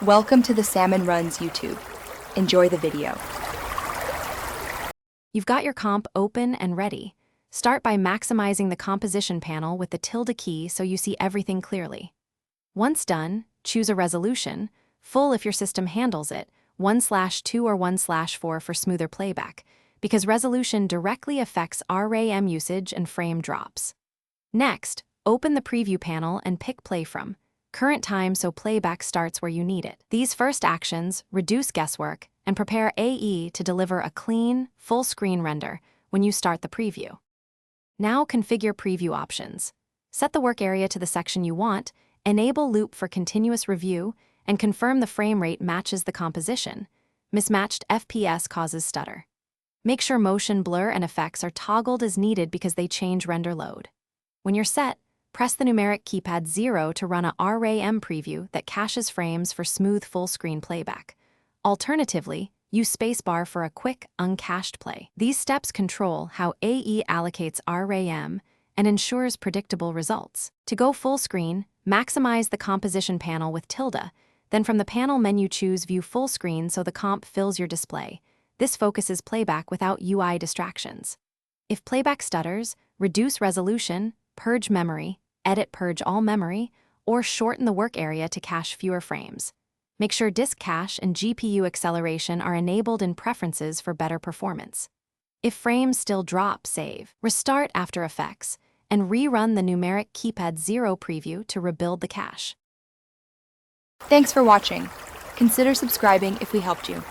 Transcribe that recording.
Welcome to the Salmon Runs YouTube. Enjoy the video. You've got your comp open and ready. Start by maximizing the composition panel with the tilde key so you see everything clearly. Once done, choose a resolution, full if your system handles it, 1/2 or 1/4 for smoother playback, because resolution directly affects RAM usage and frame drops. Next, open the preview panel and pick play from current time so playback starts where you need it. These first actions reduce guesswork and prepare AE to deliver a clean, full-screen render when you start the preview. Now configure preview options. Set the work area to the section you want, enable loop for continuous review, and confirm the frame rate matches the composition. Mismatched FPS causes stutter. Make sure motion blur and effects are toggled as needed because they change render load. When you're set, press the numeric keypad 0 to run a RAM preview that caches frames for smooth full-screen playback. Alternatively, use spacebar for a quick, uncached play. These steps control how AE allocates RAM and ensures predictable results. To go full screen, maximize the composition panel with tilde, then from the panel menu choose View Full Screen so the comp fills your display. This focuses playback without UI distractions. If playback stutters, reduce resolution, purge memory, edit purge all memory, or shorten the work area to cache fewer frames. Make sure disk cache and GPU acceleration are enabled in preferences for better performance. If frames still drop, save. Restart After Effects, and rerun the numeric keypad 0 preview to rebuild the cache. Thanks for watching. Consider subscribing if we helped you.